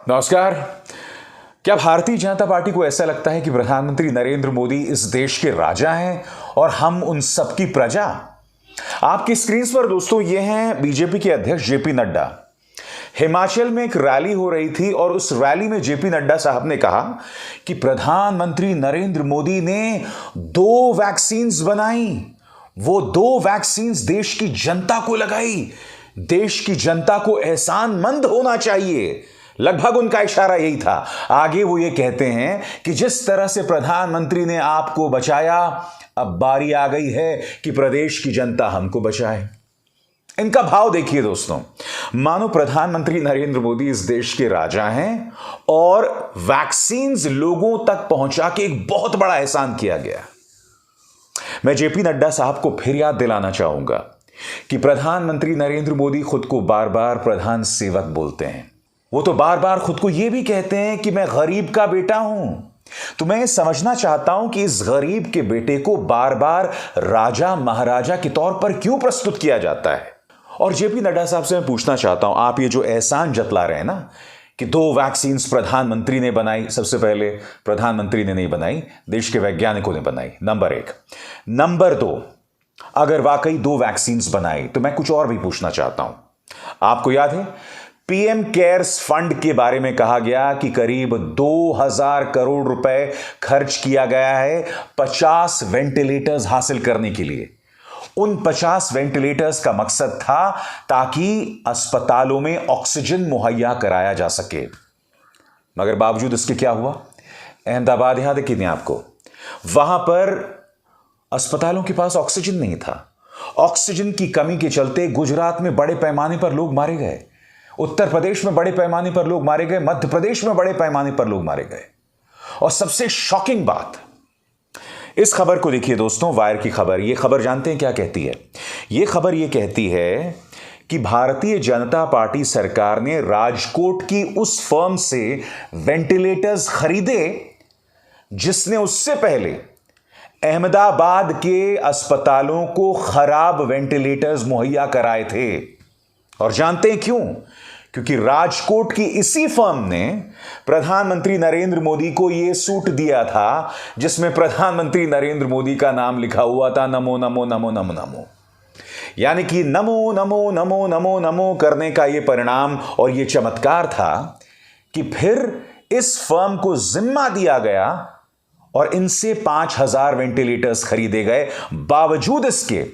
नमस्कार। क्या भारतीय जनता पार्टी को ऐसा लगता है कि प्रधानमंत्री नरेंद्र मोदी इस देश के राजा हैं और हम उन सबकी प्रजा? आपकी स्क्रीन पर दोस्तों ये हैं बीजेपी के अध्यक्ष जेपी नड्डा। हिमाचल में एक रैली हो रही थी और उस रैली में जेपी नड्डा साहब ने कहा कि प्रधानमंत्री नरेंद्र मोदी ने 2 वैक्सीन्स बनाई। वो 2 वैक्सीन्स देश की जनता को लगाई। देश की जनता को एहसानमंद होना चाहिए, लगभग उनका इशारा यही था। आगे वो ये कहते हैं कि जिस तरह से प्रधानमंत्री ने आपको बचाया, अब बारी आ गई है कि प्रदेश की जनता हमको बचाए। इनका भाव देखिए दोस्तों, मानो प्रधानमंत्री नरेंद्र मोदी इस देश के राजा हैं और वैक्सीन्स लोगों तक पहुंचा के एक बहुत बड़ा एहसान किया गया। मैं जेपी नड्डा साहब को फिर याद दिलाना चाहूंगा कि प्रधानमंत्री नरेंद्र मोदी खुद को बार बार प्रधान सेवक बोलते हैं। वो तो बार बार खुद को यह भी कहते हैं कि मैं गरीब का बेटा हूं। तो मैं समझना चाहता हूं कि इस गरीब के बेटे को बार बार राजा महाराजा के तौर पर क्यों प्रस्तुत किया जाता है। और जेपी नड्डा साहब से मैं पूछना चाहता हूं, आप ये जो एहसान जतला रहे हैं ना कि 2 वैक्सीन्स प्रधानमंत्री ने बनाई, सबसे पहले प्रधानमंत्री ने नहीं बनाई, देश के वैज्ञानिकों ने बनाई, नंबर 1। नंबर 2, अगर वाकई 2 वैक्सीन्स बनाई तो मैं कुछ और भी पूछना चाहता हूं। आपको याद है पीएम केयर्स फंड के बारे में कहा गया कि करीब 2000 करोड़ रुपए खर्च किया गया है 50 वेंटिलेटर्स हासिल करने के लिए। उन 50 वेंटिलेटर्स का मकसद था ताकि अस्पतालों में ऑक्सीजन मुहैया कराया जा सके। मगर बावजूद इसके क्या हुआ? अहमदाबाद याद है कि नहीं आपको? वहां पर अस्पतालों के पास ऑक्सीजन नहीं था। ऑक्सीजन की कमी के चलते गुजरात में बड़े पैमाने पर लोग मारे गए, उत्तर प्रदेश में बड़े पैमाने पर लोग मारे गए, मध्य प्रदेश में बड़े पैमाने पर लोग मारे गए। और सबसे शॉकिंग बात, इस खबर को देखिए दोस्तों, वायर की खबर। यह खबर जानते हैं क्या कहती है? यह खबर यह कहती है कि भारतीय जनता पार्टी सरकार ने राजकोट की उस फर्म से वेंटिलेटर्स खरीदे जिसने उससे पहले अहमदाबाद के अस्पतालों को खराब वेंटिलेटर्स मुहैया कराए थे। और जानते हैं क्यों? क्योंकि राजकोट की इसी फर्म ने प्रधानमंत्री नरेंद्र मोदी को यह सूट दिया था जिसमें प्रधानमंत्री नरेंद्र मोदी का नाम लिखा हुआ था, नमो नमो नमो नमो नमो। यानी कि नमो नमो नमो नमो नमो करने का यह परिणाम और यह चमत्कार था कि फिर इस फर्म को जिम्मा दिया गया और इनसे 5000 वेंटिलेटर्स खरीदे गए, बावजूद इसके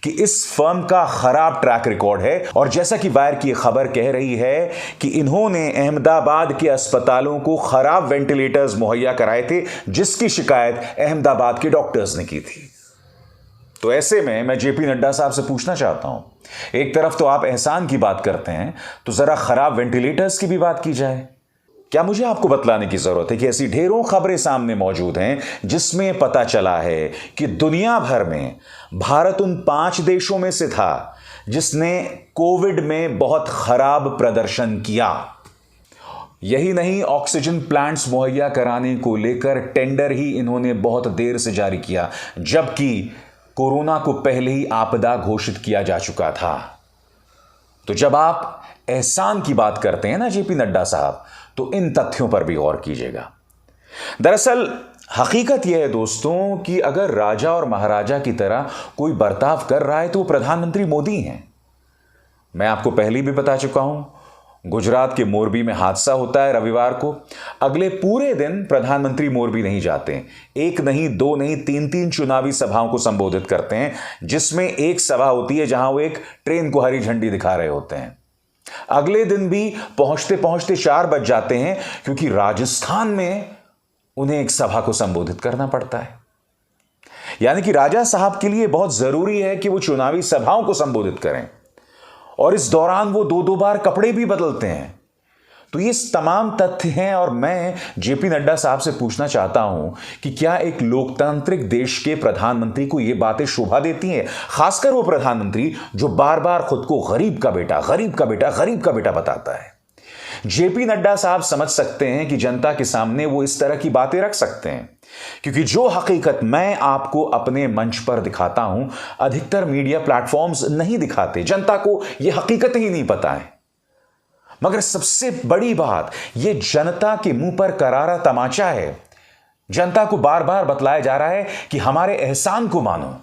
कि इस फर्म का खराब ट्रैक रिकॉर्ड है। और जैसा कि वायर की खबर कह रही है कि इन्होंने अहमदाबाद के अस्पतालों को खराब वेंटिलेटर्स मुहैया कराए थे जिसकी शिकायत अहमदाबाद के डॉक्टर्स ने की थी। तो ऐसे में मैं जेपी नड्डा साहब से पूछना चाहता हूं, एक तरफ तो आप एहसान की बात करते हैं, तो जरा खराब वेंटिलेटर्स की भी बात की जाए। क्या मुझे आपको बतलाने की जरूरत है कि ऐसी ढेरों खबरें सामने मौजूद हैं जिसमें पता चला है कि दुनिया भर में भारत उन 5 देशों में से था जिसने कोविड में बहुत खराब प्रदर्शन किया। यही नहीं, ऑक्सीजन प्लांट्स मुहैया कराने को लेकर टेंडर ही इन्होंने बहुत देर से जारी किया, जबकि कोरोना को पहले ही आपदा घोषित किया जा चुका था। तो जब आप एहसान की बात करते हैं ना जेपी नड्डा साहब, तो इन तथ्यों पर भी गौर कीजिएगा। दरअसल हकीकत यह है दोस्तों कि अगर राजा और महाराजा की तरह कोई बर्ताव कर रहा है तो वो प्रधानमंत्री मोदी हैं। मैं आपको पहले भी बता चुका हूं, गुजरात के मोरबी में हादसा होता है रविवार को, अगले पूरे दिन प्रधानमंत्री मोरबी नहीं जाते। 1 नहीं, 2 नहीं, 3-3 चुनावी सभाओं को संबोधित करते हैं, जिसमें एक सभा होती है जहां वो एक ट्रेन को हरी झंडी दिखा रहे होते हैं। अगले दिन भी पहुंचते पहुंचते 4 बज जाते हैं क्योंकि राजस्थान में उन्हें एक सभा को संबोधित करना पड़ता है। यानी कि राजा साहब के लिए बहुत जरूरी है कि वो चुनावी सभाओं को संबोधित करें और इस दौरान वो 2-2 बार कपड़े भी बदलते हैं। तो ये तमाम तथ्य हैं और मैं जेपी नड्डा साहब से पूछना चाहता हूं कि क्या एक लोकतांत्रिक देश के प्रधानमंत्री को ये बातें शोभा देती हैं, खासकर वो प्रधानमंत्री जो बार बार खुद को गरीब का बेटा, गरीब का बेटा, गरीब का बेटा बताता है। जेपी नड्डा साहब समझ सकते हैं कि जनता के सामने वो इस तरह की बातें रख सकते हैं, क्योंकि जो हकीकत मैं आपको अपने मंच पर दिखाता हूं, अधिकतर मीडिया प्लेटफॉर्म्स नहीं दिखाते। जनता को यह हकीकत ही नहीं पता है। मगर सबसे बड़ी बात, यह जनता के मुंह पर करारा तमाचा है। जनता को बार बार बतलाया जा रहा है कि हमारे एहसान को मानो।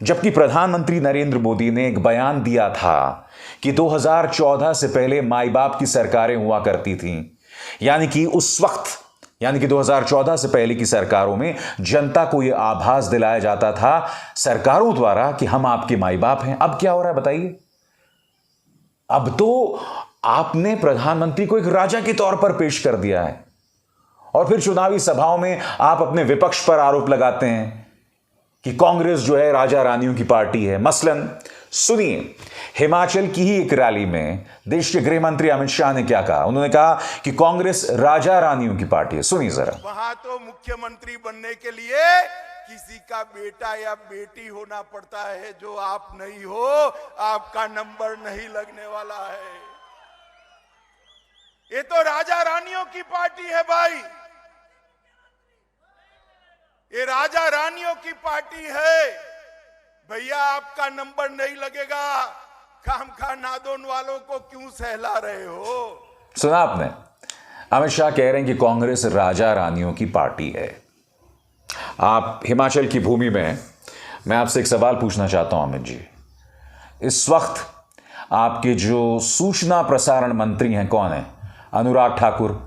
जबकि प्रधानमंत्री नरेंद्र मोदी ने एक बयान दिया था कि 2014 से पहले माई बाप की सरकारें हुआ करती थीं, यानी कि उस वक्त, यानी कि 2014 से पहले की सरकारों में जनता को यह आभास दिलाया जाता था सरकारों द्वारा कि हम आपके माई बाप हैं। अब क्या हो रहा है बताइए? अब तो आपने प्रधानमंत्री को एक राजा के तौर पर पेश कर दिया है और फिर चुनावी सभाओं में आप अपने विपक्ष पर आरोप लगाते हैं कि कांग्रेस जो है राजा रानियों की पार्टी है। मसलन सुनिए, हिमाचल की ही एक रैली में देश के गृह मंत्री अमित शाह ने क्या कहा। उन्होंने कहा कि कांग्रेस राजा रानियों की पार्टी है। सुनिए जरा। वहां तो मुख्यमंत्री बनने के लिए किसी का बेटा या बेटी होना पड़ता है, जो आप नहीं हो, आपका नंबर नहीं लगने वाला है। ये तो राजा रानियों की पार्टी है भाई, ये राजा रानियों की पार्टी है भैया। आपका नंबर नहीं लगेगा, काम खा नादोन वालों को क्यों सहला रहे हो? सुना आपने, अमित शाह कह रहे हैं कि कांग्रेस राजा रानियों की पार्टी है। आप हिमाचल की भूमि में, मैं आपसे एक सवाल पूछना चाहता हूं अमित जी। इस वक्त आपके जो सूचना प्रसारण मंत्री हैं कौन है? अनुराग ठाकुर।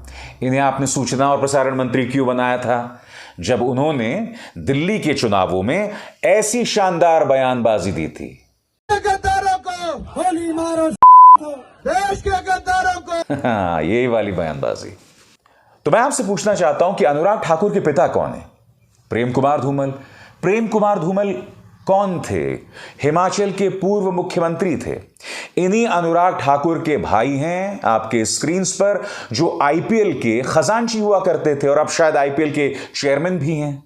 इन्हें आपने सूचना और प्रसारण मंत्री क्यों बनाया था? जब उन्होंने दिल्ली के चुनावों में ऐसी शानदार बयानबाजी दी थी। गद्दारों को गोली मारो, देश के गद्दारों को। हाँ, यही वाली बयानबाजी। तो मैं आपसे पूछना चाहता हूं कि अनुराग ठाकुर के पिता कौन है? प्रेम कुमार धूमल। प्रेम कुमार धूमल कौन थे? हिमाचल के पूर्व मुख्यमंत्री थे। इन्हीं अनुराग ठाकुर के भाई हैं आपके स्क्रीन्स पर, जो आईपीएल के खजांची हुआ करते थे और अब शायद आईपीएल के चेयरमैन भी हैं।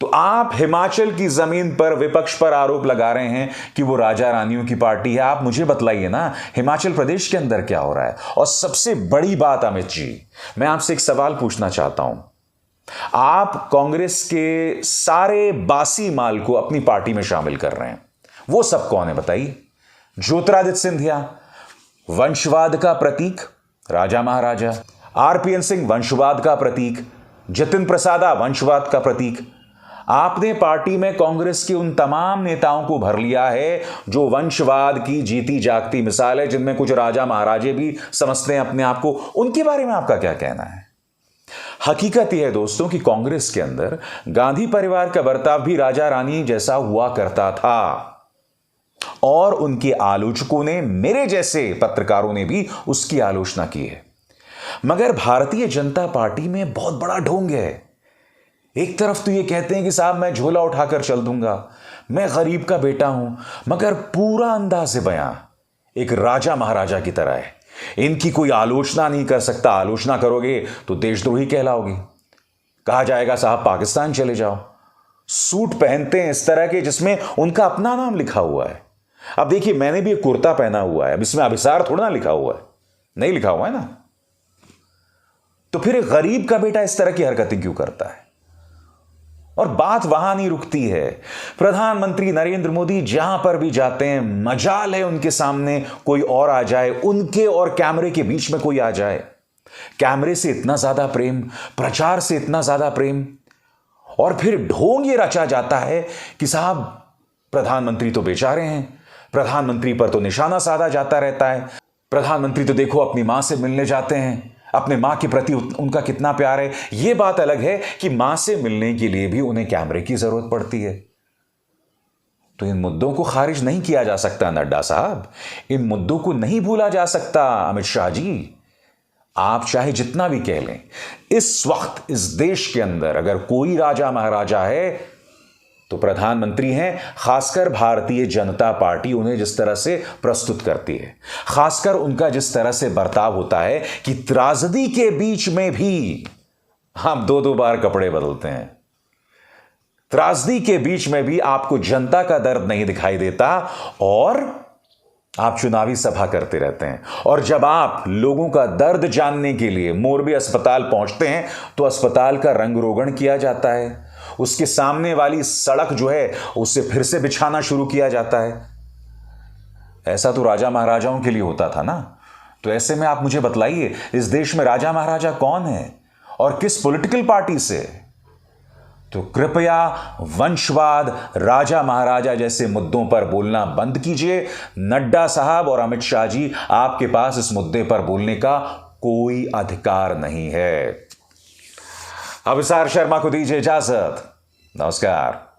तो आप हिमाचल की जमीन पर विपक्ष पर आरोप लगा रहे हैं कि वो राजा रानियों की पार्टी है। आप मुझे बतलाइए ना, हिमाचल प्रदेश के अंदर क्या हो रहा है? और सबसे बड़ी बात अमित जी, मैं आपसे एक सवाल पूछना चाहता हूं। आप कांग्रेस के सारे बासी माल को अपनी पार्टी में शामिल कर रहे हैं। वो सब कौन है बताइए? ज्योतिरादित्य सिंधिया, वंशवाद का प्रतीक, राजा महाराजा। आरपीएन सिंह, वंशवाद का प्रतीक। जतिन प्रसादा, वंशवाद का प्रतीक। आपने पार्टी में कांग्रेस के उन तमाम नेताओं को भर लिया है जो वंशवाद की जीती जागती मिसाल है, जिनमें कुछ राजा महाराजे भी समझते हैं अपने आप को। उनके बारे में आपका क्या कहना है? हकीकत यह है दोस्तों कि कांग्रेस के अंदर गांधी परिवार का बर्ताव भी राजा रानी जैसा हुआ करता था और उनके आलोचकों ने, मेरे जैसे पत्रकारों ने भी उसकी आलोचना की है। मगर भारतीय जनता पार्टी में बहुत बड़ा ढोंग है। एक तरफ तो ये कहते हैं कि साहब मैं झोला उठाकर चल दूंगा, मैं गरीब का बेटा हूं, मगर पूरा अंदाज बयां एक राजा महाराजा की तरह है। इनकी कोई आलोचना नहीं कर सकता, आलोचना करोगे तो देशद्रोही कहलाओगे, कहा जाएगा साहब पाकिस्तान चले जाओ। सूट पहनते हैं इस तरह के जिसमें उनका अपना नाम लिखा हुआ है। अब देखिए, मैंने भी एक कुर्ता पहना हुआ है, अब इसमें अभिसार थोड़ा ना लिखा हुआ है, नहीं लिखा हुआ है ना। तो फिर एक गरीब का बेटा इस तरह की हरकतें क्यों करता है? और बात वहां नहीं रुकती है। प्रधानमंत्री नरेंद्र मोदी जहां पर भी जाते हैं, मजाल है उनके सामने कोई और आ जाए, उनके और कैमरे के बीच में कोई आ जाए। कैमरे से इतना ज्यादा प्रेम, प्रचार से इतना ज्यादा प्रेम, और फिर ढोंग ये रचा जाता है कि साहब प्रधानमंत्री तो बेचारे हैं, प्रधानमंत्री पर तो निशाना साधा जाता रहता है। प्रधानमंत्री तो देखो अपनी मां से मिलने जाते हैं, अपने मां के प्रति उनका कितना प्यार है। यह बात अलग है कि मां से मिलने के लिए भी उन्हें कैमरे की जरूरत पड़ती है। तो इन मुद्दों को खारिज नहीं किया जा सकता नड्डा साहब, इन मुद्दों को नहीं भूला जा सकता अमित शाह जी। आप चाहे जितना भी कह लें, इस वक्त इस देश के अंदर अगर कोई राजा महाराजा है तो प्रधानमंत्री हैं, खासकर भारतीय जनता पार्टी उन्हें जिस तरह से प्रस्तुत करती है, खासकर उनका जिस तरह से बर्ताव होता है कि त्रासदी के बीच में भी हम दो दो बार कपड़े बदलते हैं। त्रासदी के बीच में भी आपको जनता का दर्द नहीं दिखाई देता और आप चुनावी सभा करते रहते हैं। और जब आप लोगों का दर्द जानने के लिए मोरबी अस्पताल पहुंचते हैं तो अस्पताल का रंग रोगन किया जाता है, उसके सामने वाली सड़क जो है उसे फिर से बिछाना शुरू किया जाता है। ऐसा तो राजा महाराजाओं के लिए होता था ना, तो ऐसे में आप मुझे बतलाइए, इस देश में राजा महाराजा कौन है और किस पॉलिटिकल पार्टी से? तो कृपया वंशवाद, राजा महाराजा जैसे मुद्दों पर बोलना बंद कीजिए। नड्डा साहब और अमित शाह जी, आपके पास इस मुद्दे पर बोलने का कोई अधिकार नहीं है। अभिसार शर्मा को दीजिए इजाजत। नमस्कार।